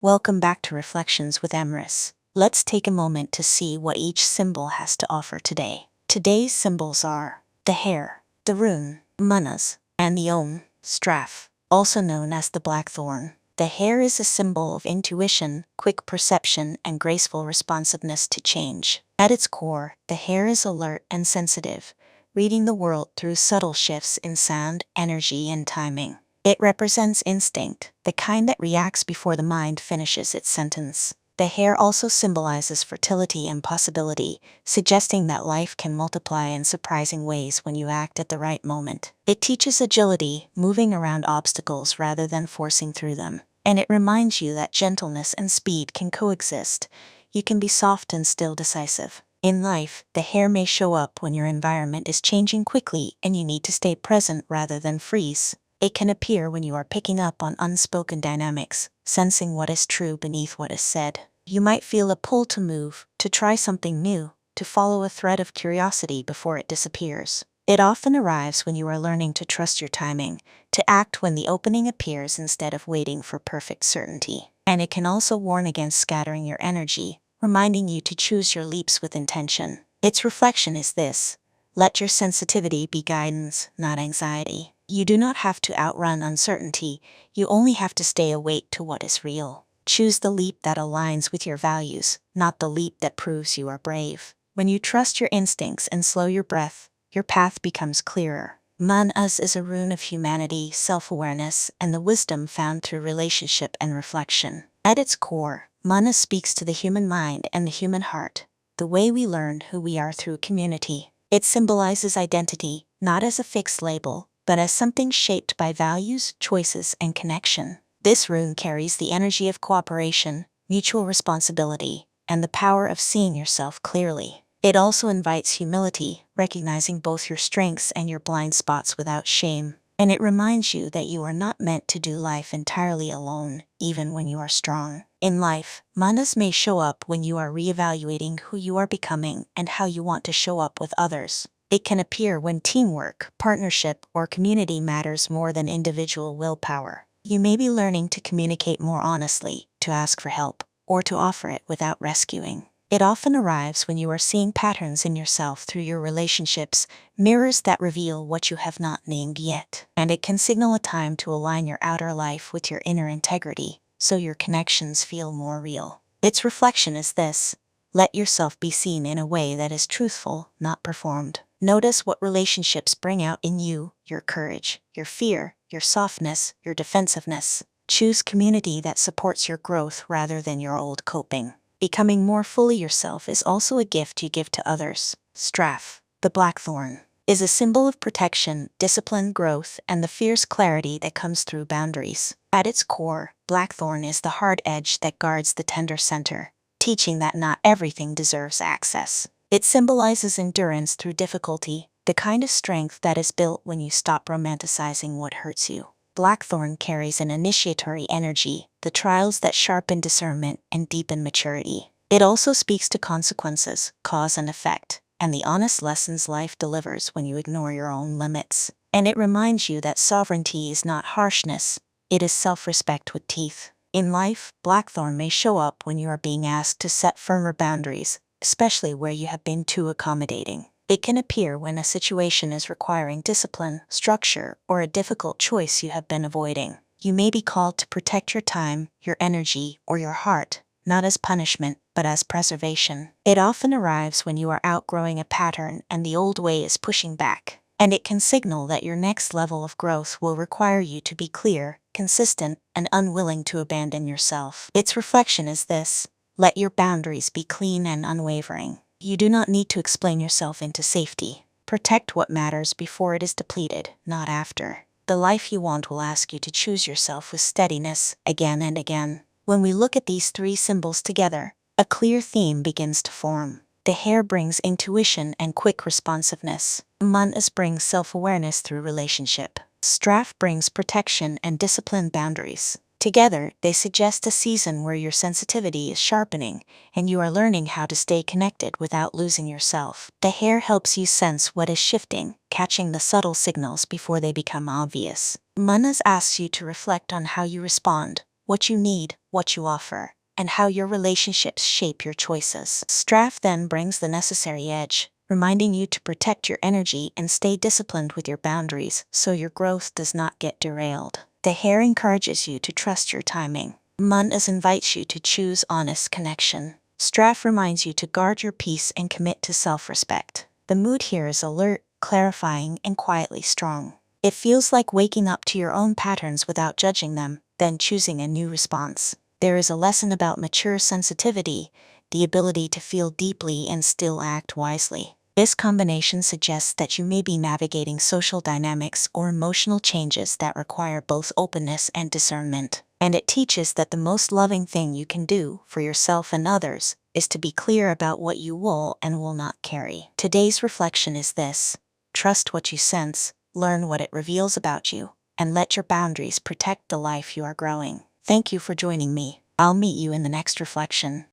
Welcome back to Reflections with Emrys. Let's take a moment to see what each symbol has to offer today. Today's symbols are the Hare, the Rune, Mannaz, and the Om, Straif, also known as the Blackthorn. The Hare is a symbol of intuition, quick perception, and graceful responsiveness to change. At its core, the Hare is alert and sensitive, reading the world through subtle shifts in sound, energy, and timing. It represents instinct, the kind that reacts before the mind finishes its sentence. The Hare also symbolizes fertility and possibility, suggesting that life can multiply in surprising ways when you act at the right moment. It teaches agility, moving around obstacles rather than forcing through them. And it reminds you that gentleness and speed can coexist. You can be soft and still decisive. In life, the Hare may show up when your environment is changing quickly and you need to stay present rather than freeze. It can appear when you are picking up on unspoken dynamics, sensing what is true beneath what is said. You might feel a pull to move, to try something new, to follow a thread of curiosity before it disappears. It often arrives when you are learning to trust your timing, to act when the opening appears instead of waiting for perfect certainty. And it can also warn against scattering your energy, reminding you to choose your leaps with intention. Its reflection is this: let your sensitivity be guidance, not anxiety. You do not have to outrun uncertainty, you only have to stay awake to what is real. Choose the leap that aligns with your values, not the leap that proves you are brave. When you trust your instincts and slow your breath, your path becomes clearer. Mannaz is a rune of humanity, self-awareness, and the wisdom found through relationship and reflection. At its core, Mannaz speaks to the human mind and the human heart, the way we learn who we are through community. It symbolizes identity, not as a fixed label, but as something shaped by values, choices, and connection. This rune carries the energy of cooperation, mutual responsibility, and the power of seeing yourself clearly. It also invites humility, recognizing both your strengths and your blind spots without shame. And it reminds you that you are not meant to do life entirely alone, even when you are strong. In life, Mannaz may show up when you are reevaluating who you are becoming and how you want to show up with others. It can appear when teamwork, partnership, or community matters more than individual willpower. You may be learning to communicate more honestly, to ask for help, or to offer it without rescuing. It often arrives when you are seeing patterns in yourself through your relationships, mirrors that reveal what you have not named yet. And it can signal a time to align your outer life with your inner integrity, so your connections feel more real. Its reflection is this: let yourself be seen in a way that is truthful, not performed. Notice what relationships bring out in you, your courage, your fear, your softness, your defensiveness. Choose community that supports your growth rather than your old coping. Becoming more fully yourself is also a gift you give to others. Straif, the Blackthorn, is a symbol of protection, discipline, growth, and the fierce clarity that comes through boundaries. At its core, Blackthorn is the hard edge that guards the tender center, teaching that not everything deserves access. It symbolizes endurance through difficulty, the kind of strength that is built when you stop romanticizing what hurts you. Blackthorn carries an initiatory energy, the trials that sharpen discernment and deepen maturity. It also speaks to consequences, cause and effect, and the honest lessons life delivers when you ignore your own limits. And it reminds you that sovereignty is not harshness, it is self-respect with teeth. In life, Blackthorn may show up when you are being asked to set firmer boundaries, especially where you have been too accommodating. It can appear when a situation is requiring discipline, structure, or a difficult choice you have been avoiding. You may be called to protect your time, your energy, or your heart, not as punishment, but as preservation. It often arrives when you are outgrowing a pattern and the old way is pushing back. And it can signal that your next level of growth will require you to be clear, consistent, and unwilling to abandon yourself. Its reflection is this: let your boundaries be clean and unwavering. You do not need to explain yourself into safety. Protect what matters before it is depleted, not after. The life you want will ask you to choose yourself with steadiness, again and again. When we look at these three symbols together, a clear theme begins to form. The Hare brings intuition and quick responsiveness. Mannaz brings self-awareness through relationship. Straif brings protection and disciplined boundaries. Together, they suggest a season where your sensitivity is sharpening, and you are learning how to stay connected without losing yourself. The Hare helps you sense what is shifting, catching the subtle signals before they become obvious. Mannaz asks you to reflect on how you respond, what you need, what you offer, and how your relationships shape your choices. Straif then brings the necessary edge, reminding you to protect your energy and stay disciplined with your boundaries so your growth does not get derailed. The Hare encourages you to trust your timing. Mannaz invites you to choose honest connection. Straif reminds you to guard your peace and commit to self-respect. The mood here is alert, clarifying, and quietly strong. It feels like waking up to your own patterns without judging them, then choosing a new response. There is a lesson about mature sensitivity, the ability to feel deeply and still act wisely. This combination suggests that you may be navigating social dynamics or emotional changes that require both openness and discernment. And it teaches that the most loving thing you can do for yourself and others is to be clear about what you will and will not carry. Today's reflection is this: trust what you sense, learn what it reveals about you, and let your boundaries protect the life you are growing. Thank you for joining me. I'll meet you in the next reflection.